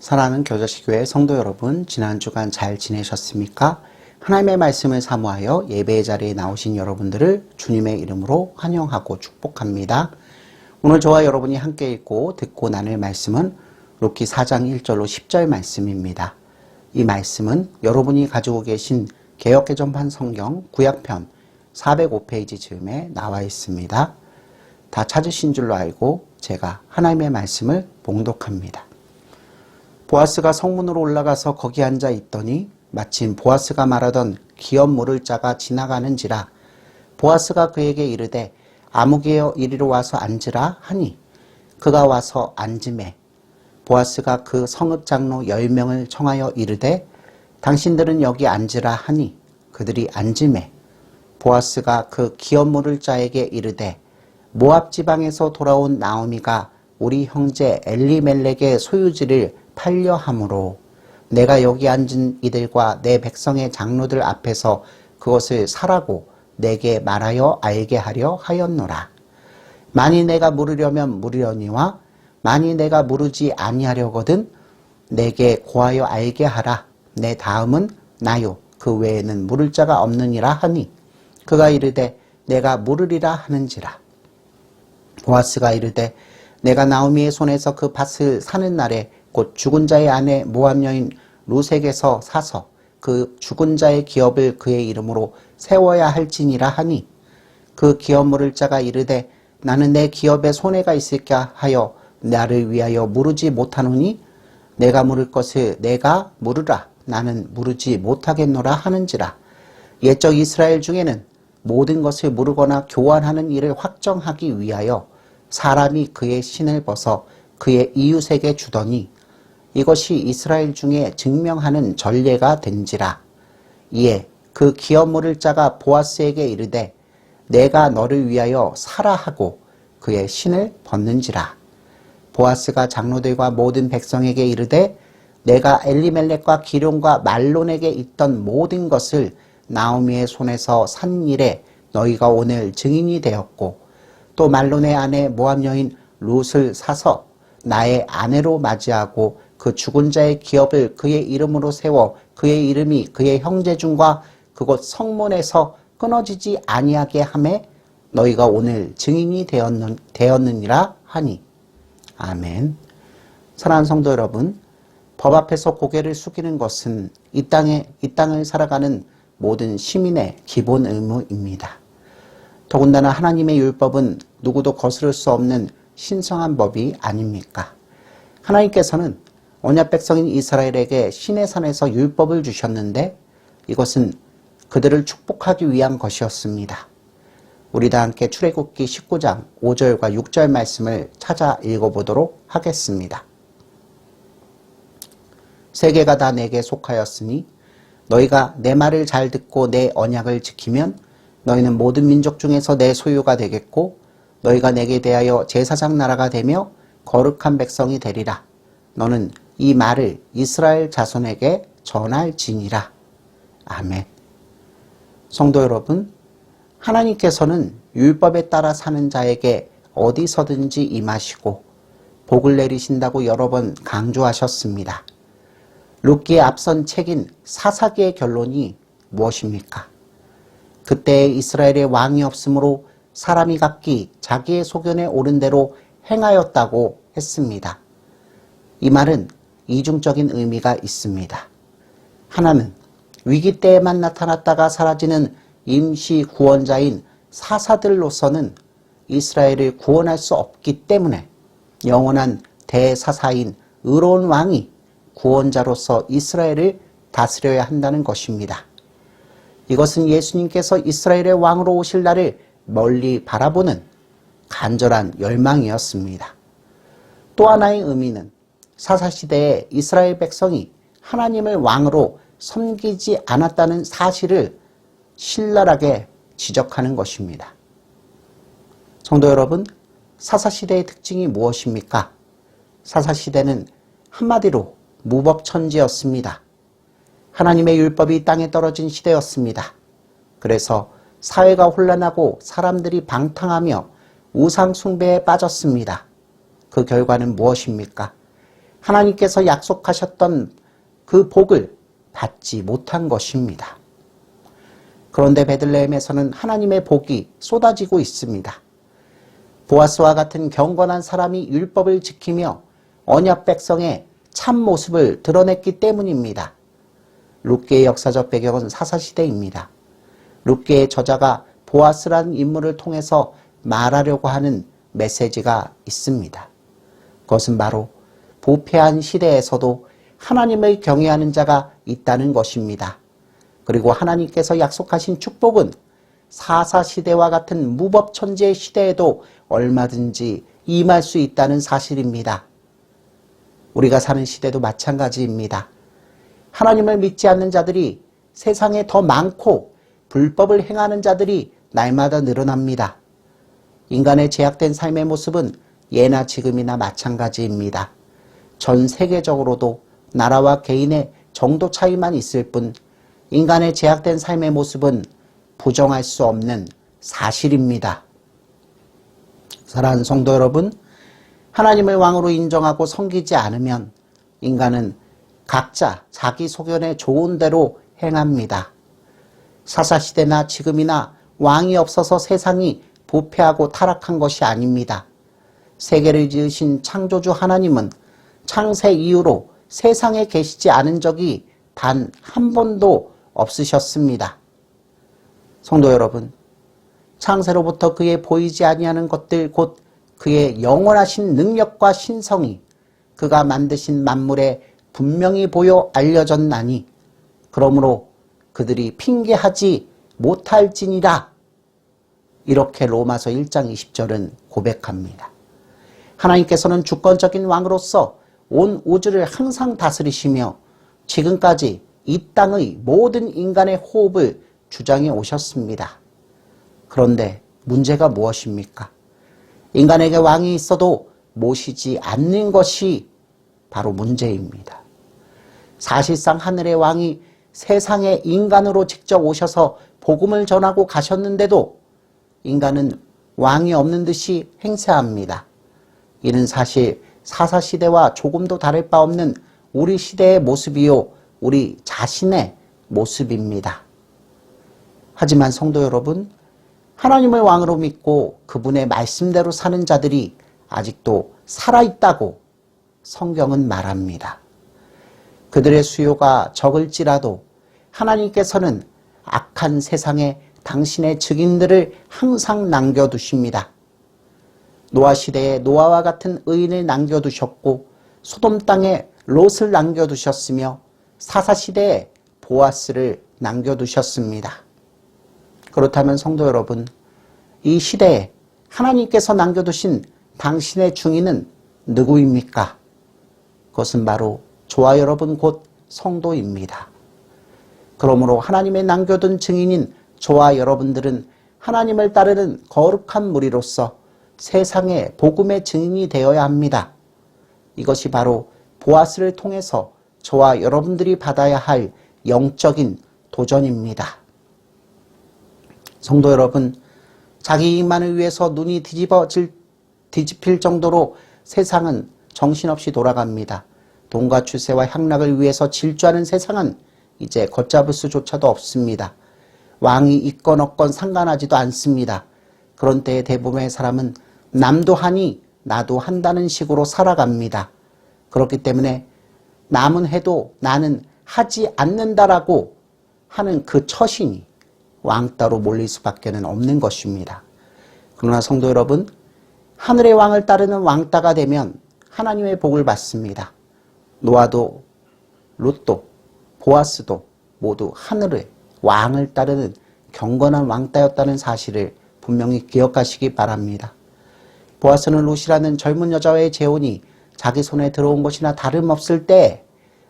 사랑하는 교자식교회 성도 여러분, 지난 주간 잘 지내셨습니까? 하나님의 말씀을 사모하여 예배의 자리에 나오신 여러분들을 주님의 이름으로 환영하고 축복합니다. 오늘 저와 여러분이 함께 읽고 듣고 나눌 말씀은 룻기 4장 1절로 10절 말씀입니다. 이 말씀은 여러분이 가지고 계신 개역개정판 성경 구약편 405페이지 즈음에 나와 있습니다. 다 찾으신 줄로 알고 제가 하나님의 말씀을 봉독합니다. 보아스가 성문으로 올라가서 거기 앉아 있더니 마침 보아스가 말하던 기업 물을 자가 지나가는지라. 보아스가 그에게 이르되 아무개여 이리로 와서 앉으라 하니 그가 와서 앉으매 보아스가 그 성읍 장로 10명을 청하여 이르되 당신들은 여기 앉으라 하니 그들이 앉으매 보아스가 그 기업 물을 자에게 이르되 모압 지방에서 돌아온 나오미가 우리 형제 엘리멜렉의 소유지를 팔려 함으로 내가 여기 앉은 이들과 내 백성의 장로들 앞에서 그것을 사라고 내게 말하여 알게 하려 하였노라. 만일 내가 물으려면 물으려니와 만일 내가 물으지 아니하려거든 내게 고하여 알게 하라. 내 다음은 나요. 그 외에는 물을 자가 없느니라 하니 그가 이르되 내가 물으리라 하는지라. 보아스가 이르되 내가 나오미의 손에서 그 밭을 사는 날에 곧 죽은 자의 아내 모압 여인 룻에게서 사서 그 죽은 자의 기업을 그의 이름으로 세워야 할지니라 하니 그 기업 물을 자가 이르되 나는 내 기업에 손해가 있을까 하여 나를 위하여 물으지 못하노니 내가 물을 것을 내가 물으라. 나는 물으지 못하겠노라 하는지라. 옛적 이스라엘 중에는 모든 것을 물으거나 교환하는 일을 확정하기 위하여 사람이 그의 신을 벗어 그의 이웃에게 주더니 이것이 이스라엘 중에 증명하는 전례가 된지라. 이에 그 기업 물을 자가 보아스에게 이르되 내가 너를 위하여 사라 하고 그의 신을 벗는지라. 보아스가 장로들과 모든 백성에게 이르되 내가 엘리멜렉과 기런과 말론에게 있던 모든 것을 나오미의 손에서 산 일에 너희가 오늘 증인이 되었고 또 말론의 아내 모압 여인 룻을 사서 나의 아내로 맞이하고 그 죽은 자의 기업을 그의 이름으로 세워 그의 이름이 그의 형제중과 그곳 성문에서 끊어지지 아니하게 하매 너희가 오늘 증인이 되었느니라 하니. 아멘. 사랑하는 성도 여러분, 법 앞에서 고개를 숙이는 것은 이 땅을 살아가는 모든 시민의 기본 의무입니다. 더군다나 하나님의 율법은 누구도 거스를 수 없는 신성한 법이 아닙니까? 하나님께서는 언약 백성인 이스라엘에게 시내산에서 율법을 주셨는데 이것은 그들을 축복하기 위한 것이었습니다. 우리 다 함께 출애굽기 19장 5절과 6절 말씀을 찾아 읽어보도록 하겠습니다. 세계가 다 내게 속하였으니 너희가 내 말을 잘 듣고 내 언약을 지키면 너희는 모든 민족 중에서 내 소유가 되겠고 너희가 내게 대하여 제사장 나라가 되며 거룩한 백성이 되리라. 너는 이 말을 이스라엘 자손에게 전할지니라. 아멘. 성도 여러분, 하나님께서는 율법에 따라 사는 자에게 어디서든지 임하시고 복을 내리신다고 여러 번 강조하셨습니다. 룻기의 앞선 책인 사사기의 결론이 무엇입니까? 그때 이스라엘의 왕이 없으므로 사람이 각기 자기의 소견에 옳은 대로 행하였다고 했습니다. 이 말은 이중적인 의미가 있습니다. 하나는 위기 때에만 나타났다가 사라지는 임시 구원자인 사사들로서는 이스라엘을 구원할 수 없기 때문에 영원한 대사사인 의로운 왕이 구원자로서 이스라엘을 다스려야 한다는 것입니다. 이것은 예수님께서 이스라엘의 왕으로 오실 날을 멀리 바라보는 간절한 열망이었습니다. 또 하나의 의미는 사사시대에 이스라엘 백성이 하나님을 왕으로 섬기지 않았다는 사실을 신랄하게 지적하는 것입니다. 성도 여러분, 사사시대의 특징이 무엇입니까? 사사시대는 한마디로 무법천지였습니다. 하나님의 율법이 땅에 떨어진 시대였습니다. 그래서 사회가 혼란하고 사람들이 방탕하며 우상 숭배에 빠졌습니다. 그 결과는 무엇입니까? 하나님께서 약속하셨던 그 복을 받지 못한 것입니다. 그런데 베들레헴에서는 하나님의 복이 쏟아지고 있습니다. 보아스와 같은 경건한 사람이 율법을 지키며 언약 백성의 참 모습을 드러냈기 때문입니다. 룻기의 역사적 배경은 사사시대입니다. 룻기의 저자가 보아스라는 인물을 통해서 말하려고 하는 메시지가 있습니다. 그것은 바로 부패한 시대에서도 하나님을 경외하는 자가 있다는 것입니다. 그리고 하나님께서 약속하신 축복은 사사시대와 같은 무법천지의 시대에도 얼마든지 임할 수 있다는 사실입니다. 우리가 사는 시대도 마찬가지입니다. 하나님을 믿지 않는 자들이 세상에 더 많고 불법을 행하는 자들이 날마다 늘어납니다. 인간의 제약된 삶의 모습은 예나 지금이나 마찬가지입니다. 전 세계적으로도 나라와 개인의 정도 차이만 있을 뿐 인간의 제약된 삶의 모습은 부정할 수 없는 사실입니다. 사랑하는 성도 여러분, 하나님을 왕으로 인정하고 섬기지 않으면 인간은 각자 자기 소견에 좋은 대로 행합니다. 사사시대나 지금이나 왕이 없어서 세상이 부패하고 타락한 것이 아닙니다. 세계를 지으신 창조주 하나님은 창세 이후로 세상에 계시지 않은 적이 단 한 번도 없으셨습니다. 성도 여러분, 창세로부터 그의 보이지 아니하는 것들 곧 그의 영원하신 능력과 신성이 그가 만드신 만물에 분명히 보여 알려졌나니 그러므로 그들이 핑계하지 못할지니라. 이렇게 로마서 1장 20절은 고백합니다. 하나님께서는 주권적인 왕으로서 온 우주를 항상 다스리시며 지금까지 이 땅의 모든 인간의 호흡을 주장해 오셨습니다. 그런데 문제가 무엇입니까? 인간에게 왕이 있어도 모시지 않는 것이 바로 문제입니다. 사실상 하늘의 왕이 세상에 인간으로 직접 오셔서 복음을 전하고 가셨는데도 인간은 왕이 없는 듯이 행세합니다. 이는 사실 사사시대와 조금도 다를 바 없는 우리 시대의 모습이요 우리 자신의 모습입니다. 하지만 성도 여러분, 하나님을 왕으로 믿고 그분의 말씀대로 사는 자들이 아직도 살아있다고 성경은 말합니다. 그들의 수요가 적을지라도 하나님께서는 악한 세상에 당신의 증인들을 항상 남겨두십니다. 노아 시대에 노아와 같은 의인을 남겨두셨고 소돔 땅에 롯을 남겨두셨으며 사사시대에 보아스를 남겨두셨습니다. 그렇다면 성도 여러분, 이 시대에 하나님께서 남겨두신 당신의 증인은 누구입니까? 그것은 바로 저와 여러분 곧 성도입니다. 그러므로 하나님의 남겨둔 증인인 저와 여러분들은 하나님을 따르는 거룩한 무리로서 세상에 복음의 증인이 되어야 합니다. 이것이 바로 보아스를 통해서 저와 여러분들이 받아야 할 영적인 도전입니다. 성도 여러분, 자기 이익만을 위해서 눈이 뒤집힐 정도로 세상은 정신없이 돌아갑니다. 돈과 추세와 향락을 위해서 질주하는 세상은 이제 걷잡을 수조차도 없습니다. 왕이 있건 없건 상관하지도 않습니다. 그런 때에 대부분의 사람은 남도 하니 나도 한다는 식으로 살아갑니다. 그렇기 때문에 남은 해도 나는 하지 않는다라고 하는 그 처신이 왕따로 몰릴 수밖에 없는 것입니다. 그러나 성도 여러분, 하늘의 왕을 따르는 왕따가 되면 하나님의 복을 받습니다. 노아도 롯도 보아스도 모두 하늘의 왕을 따르는 경건한 왕따였다는 사실을 분명히 기억하시기 바랍니다. 보아스는 롯이라는 젊은 여자와의 재혼이 자기 손에 들어온 것이나 다름없을 때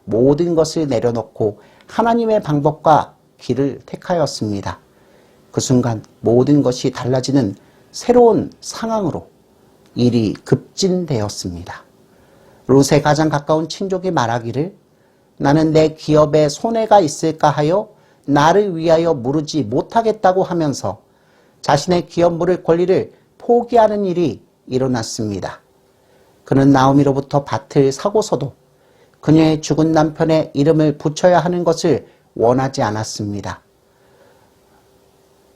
모든 것을 내려놓고 하나님의 방법과 길을 택하였습니다. 그 순간 모든 것이 달라지는 새로운 상황으로 일이 급진되었습니다. 롯의 가장 가까운 친족이 말하기를 나는 내 기업에 손해가 있을까 하여 나를 위하여 무르지 못하겠다고 하면서 자신의 기업 물을 권리를 포기하는 일이 일어났습니다. 그는 나오미로부터 밭을 사고서도 그녀의 죽은 남편의 이름을 붙여야 하는 것을 원하지 않았습니다.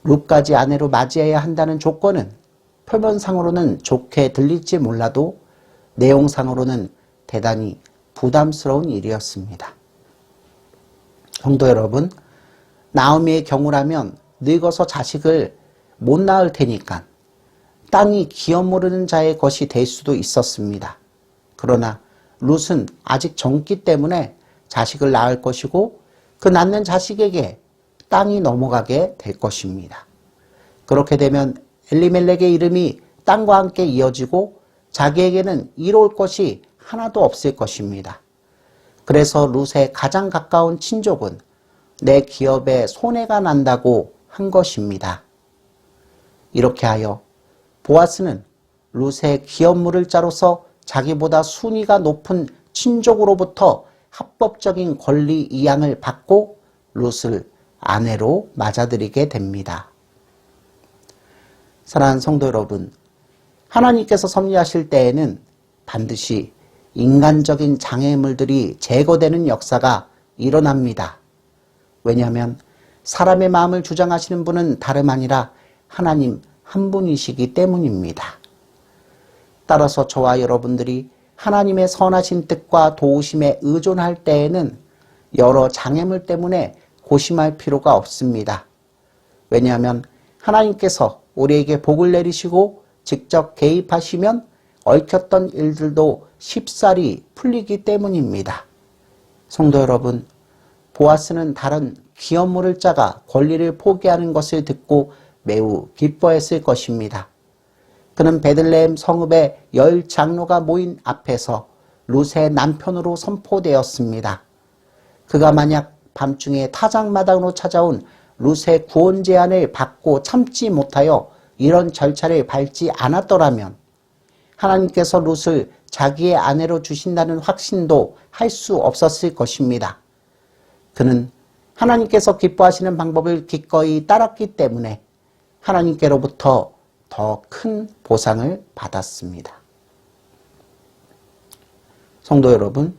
룻까지 아내로 맞이해야 한다는 조건은 표면상으로는 좋게 들릴지 몰라도 내용상으로는 대단히 부담스러운 일이었습니다. 성도 여러분, 나오미의 경우라면 늙어서 자식을 못 낳을 테니까 땅이 기업 모르는 자의 것이 될 수도 있었습니다. 그러나 룻은 아직 젊기 때문에 자식을 낳을 것이고 그 낳는 자식에게 땅이 넘어가게 될 것입니다. 그렇게 되면 엘리멜렉의 이름이 땅과 함께 이어지고 자기에게는 이로울 것이 하나도 없을 것입니다. 그래서 룻의 가장 가까운 친족은 내 기업에 손해가 난다고 한 것입니다. 이렇게 하여 보아스는 룻의 기업물을 자로서 자기보다 순위가 높은 친족으로부터 합법적인 권리 이양을 받고 룻을 아내로 맞아들이게 됩니다. 사랑하는 성도 여러분, 하나님께서 섭리하실 때에는 반드시 인간적인 장애물들이 제거되는 역사가 일어납니다. 왜냐하면 사람의 마음을 주장하시는 분은 다름 아니라 하나님 한 분이시기 때문입니다. 따라서 저와 여러분들이 하나님의 선하신 뜻과 도우심에 의존할 때에는 여러 장애물 때문에 고심할 필요가 없습니다. 왜냐하면 하나님께서 우리에게 복을 내리시고 직접 개입하시면 얽혔던 일들도 쉽사리 풀리기 때문입니다. 성도 여러분, 보아스는 다른 기업물을 짜가 권리를 포기하는 것을 듣고 매우 기뻐했을 것입니다. 그는 베들레헴 성읍의 10 장로가 모인 앞에서 룻의 남편으로 선포되었습니다. 그가 만약 밤중에 타작마당으로 찾아온 룻의 구원 제안을 받고 참지 못하여 이런 절차를 밟지 않았더라면 하나님께서 룻을 자기의 아내로 주신다는 확신도 할 수 없었을 것입니다. 그는 하나님께서 기뻐하시는 방법을 기꺼이 따랐기 때문에 하나님께로부터 더 큰 보상을 받았습니다. 성도 여러분,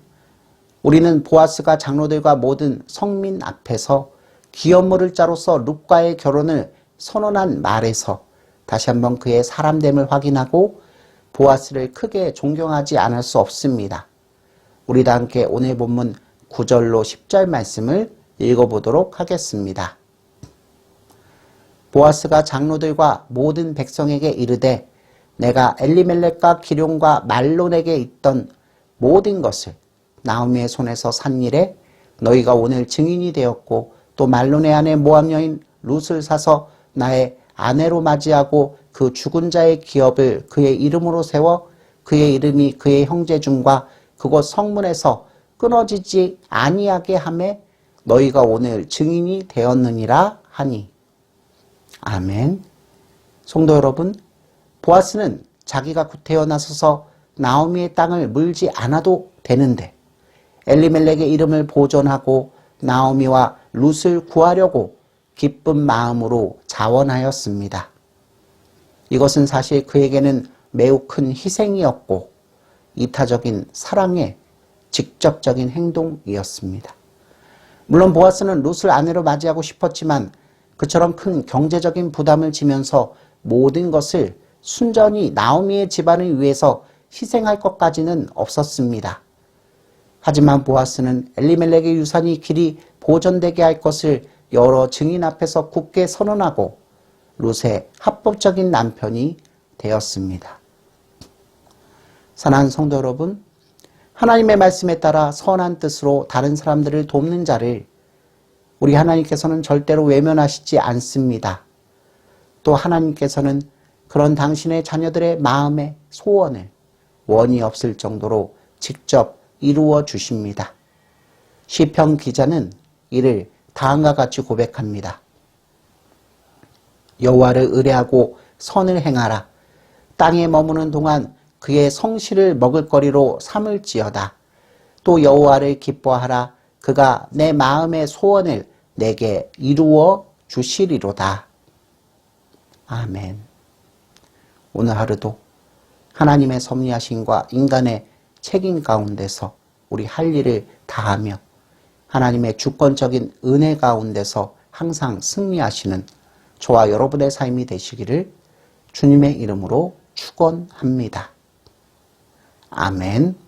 우리는 보아스가 장로들과 모든 성민 앞에서 기업물을 자로서 룻과의 결혼을 선언한 말에서 다시 한번 그의 사람됨을 확인하고 보아스를 크게 존경하지 않을 수 없습니다. 우리 다 함께 오늘 본문 9절로 10절 말씀을 읽어보도록 하겠습니다. 보아스가 장로들과 모든 백성에게 이르되 내가 엘리멜렉과 기룡과 말론에게 있던 모든 것을 나오미의 손에서 산 일에 너희가 오늘 증인이 되었고 또 말론의 아내 모압 여인 룻을 사서 나의 아내로 맞이하고 그 죽은 자의 기업을 그의 이름으로 세워 그의 이름이 그의 형제 중과 그곳 성문에서 끊어지지 아니하게 하매 너희가 오늘 증인이 되었느니라 하니. 아멘. 성도 여러분, 보아스는 자기가 구태여 나서서 나오미의 땅을 물지 않아도 되는데 엘리멜렉의 이름을 보존하고 나오미와 룻을 구하려고 기쁜 마음으로 자원하였습니다. 이것은 사실 그에게는 매우 큰 희생이었고 이타적인 사랑의 직접적인 행동이었습니다. 물론 보아스는 룻을 아내로 맞이하고 싶었지만 그처럼 큰 경제적인 부담을 지면서 모든 것을 순전히 나오미의 집안을 위해서 희생할 것까지는 없었습니다. 하지만 보아스는 엘리멜렉의 유산이 길이 보존되게 할 것을 여러 증인 앞에서 굳게 선언하고 룻의 합법적인 남편이 되었습니다. 사랑하는 성도 여러분, 하나님의 말씀에 따라 선한 뜻으로 다른 사람들을 돕는 자를 우리 하나님께서는 절대로 외면하시지 않습니다. 또 하나님께서는 그런 당신의 자녀들의 마음의 소원을 원이 없을 정도로 직접 이루어 주십니다. 시편 기자는 이를 다음과 같이 고백합니다. 여호와를 의뢰하고 선을 행하라. 땅에 머무는 동안 그의 성실을 먹을거리로 삼을지어다. 또 여호와를 기뻐하라. 그가 내 마음의 소원을 내게 이루어 주시리로다. 아멘. 오늘 하루도 하나님의 섭리하심과 인간의 책임 가운데서 우리 할 일을 다하며 하나님의 주권적인 은혜 가운데서 항상 승리하시는 저와 여러분의 삶이 되시기를 주님의 이름으로 축원합니다. 아멘.